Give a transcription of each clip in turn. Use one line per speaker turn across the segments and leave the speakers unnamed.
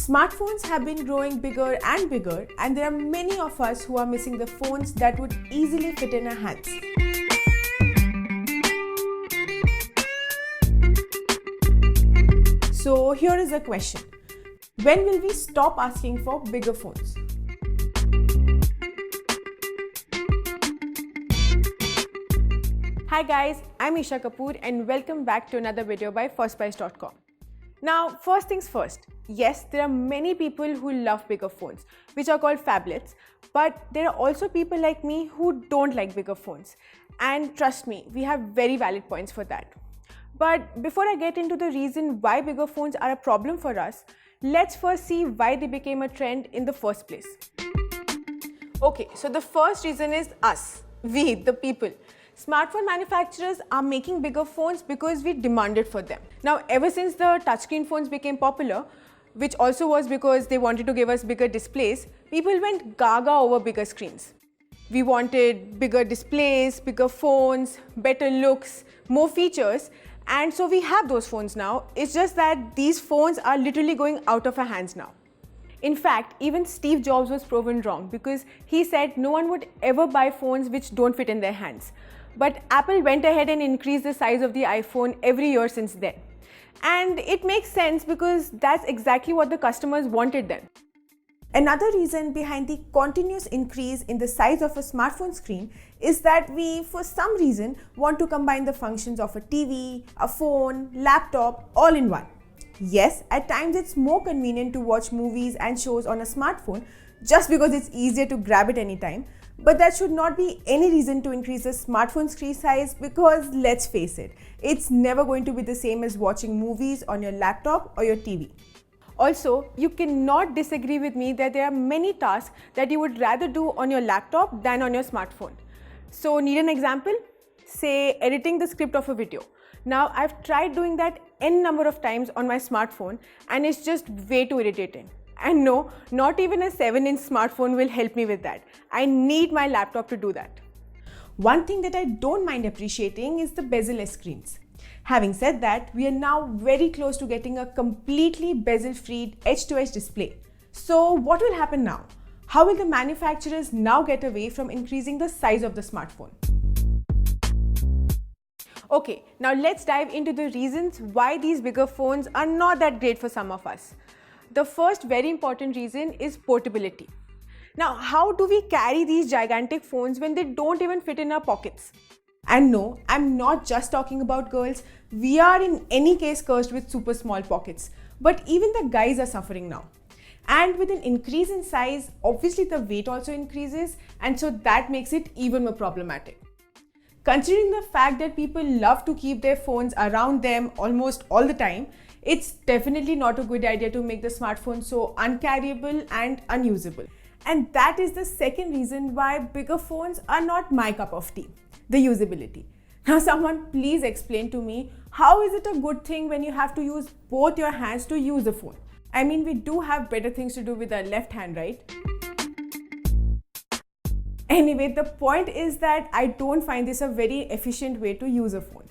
Smartphones have been growing bigger and bigger, and there are many of us who are missing the phones that would easily fit in our hands. So here is a question. When will we stop asking for bigger phones? Hi guys, I'm Isha Kapoor and welcome back to another video by firstprice.com. Now, first things first. Yes, there are many people who love bigger phones, which are called phablets, but there are also people like me who don't like bigger phones. And trust me, we have very valid points for that. But before I get into the reason why bigger phones are a problem for us, let's first see why they became a trend in the first place. Okay, so the first reason is us, we, the people. Smartphone manufacturers are making bigger phones because we demanded for them. Now, ever since the touchscreen phones became popular, which also was because they wanted to give us bigger displays, people went gaga over bigger screens. We wanted bigger displays, bigger phones, better looks, more features, and so we have those phones now. It's just that these phones are literally going out of our hands now. In fact, even Steve Jobs was proven wrong because he said no one would ever buy phones which don't fit in their hands. But Apple went ahead and increased the size of the iPhone every year since then. And it makes sense because that's exactly what the customers wanted then. Another reason behind the continuous increase in the size of a smartphone screen is that we, for some reason, want to combine the functions of a TV, a phone, laptop, all in one. Yes, at times it's more convenient to watch movies and shows on a smartphone just because it's easier to grab it anytime. But that should not be any reason to increase the smartphone screen size because let's face it, it's never going to be the same as watching movies on your laptop or your TV. Also, you cannot disagree with me that there are many tasks that you would rather do on your laptop than on your smartphone. So, need an example? Say, editing the script of a video. Now, I've tried doing that n number of times on my smartphone and it's just way too irritating. And no, not even a 7-inch smartphone will help me with that. I need my laptop to do that. One thing that I don't mind appreciating is the bezel-less screens. Having said that, we are now very close to getting a completely bezel-free edge-to-edge display. So what will happen now? How will the manufacturers now get away from increasing the size of the smartphone? Okay, now let's dive into the reasons why these bigger phones are not that great for some of us. The first very important reason is portability. Now, how do we carry these gigantic phones when they don't even fit in our pockets? And no, I'm not just talking about girls. We are in any case cursed with super small pockets. But even the guys are suffering now. And with an increase in size, obviously the weight also increases, and so that makes it even more problematic. Considering the fact that people love to keep their phones around them almost all the time, it's definitely not a good idea to make the smartphone so uncarryable and unusable. And that is the second reason why bigger phones are not my cup of tea, the usability. Now someone please explain to me, how is it a good thing when you have to use both your hands to use a phone? I mean, we do have better things to do with our left hand, right? Anyway, the point is that I don't find this a very efficient way to use a phone.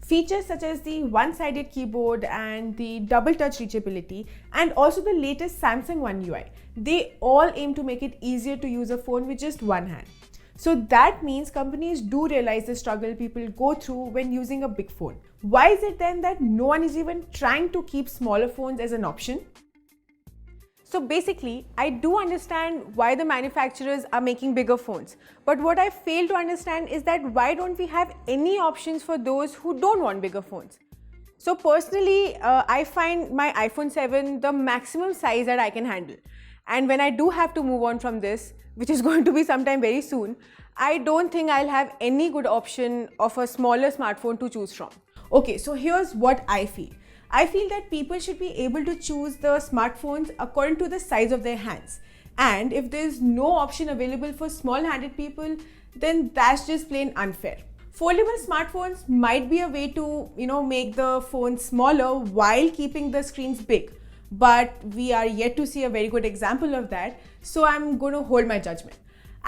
Features such as the one-sided keyboard and the double touch reachability and also the latest Samsung One UI, they all aim to make it easier to use a phone with just one hand. So that means companies do realize the struggle people go through when using a big phone. Why is it then that no one is even trying to keep smaller phones as an option? So basically, I do understand why the manufacturers are making bigger phones. But what I fail to understand is that why don't we have any options for those who don't want bigger phones? So personally, I find my iPhone 7 the maximum size that I can handle. And when I do have to move on from this, which is going to be sometime very soon, I don't think I'll have any good option of a smaller smartphone to choose from. Okay, so here's what I feel. I feel that people should be able to choose the smartphones according to the size of their hands. And if there's no option available for small-handed people, then that's just plain unfair. Foldable smartphones might be a way to, make the phone smaller while keeping the screens big. But we are yet to see a very good example of that. So I'm going to hold my judgment.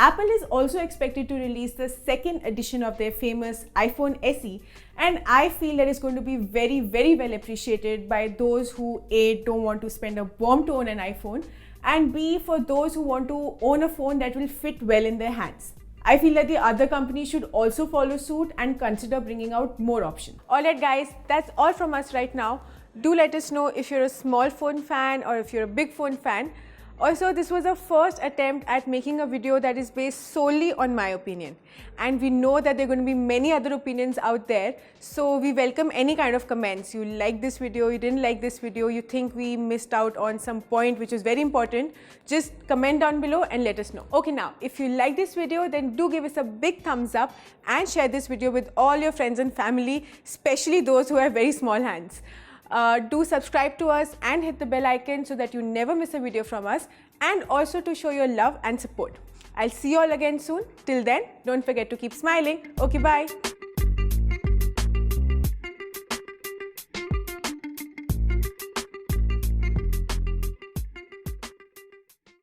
Apple is also expected to release the second edition of their famous iPhone SE, and I feel that it's going to be very, very well appreciated by those who A, don't want to spend a bomb to own an iPhone, and B, for those who want to own a phone that will fit well in their hands. I feel that the other companies should also follow suit and consider bringing out more options. Alright guys, that's all from us right now. Do let us know if you're a small phone fan or if you're a big phone fan. Also, this was our first attempt at making a video that is based solely on my opinion. And we know that there are going to be many other opinions out there. So we welcome any kind of comments. You like this video, you didn't like this video, you think we missed out on some point which is very important. Just comment down below and let us know. Okay, now, if you like this video, then do give us a big thumbs up and share this video with all your friends and family, especially those who have very small hands. Do subscribe to us and hit the bell icon so that you never miss a video from us, and also to show your love and support. I'll see you all again soon. Till then, don't forget to keep smiling. Okay, bye.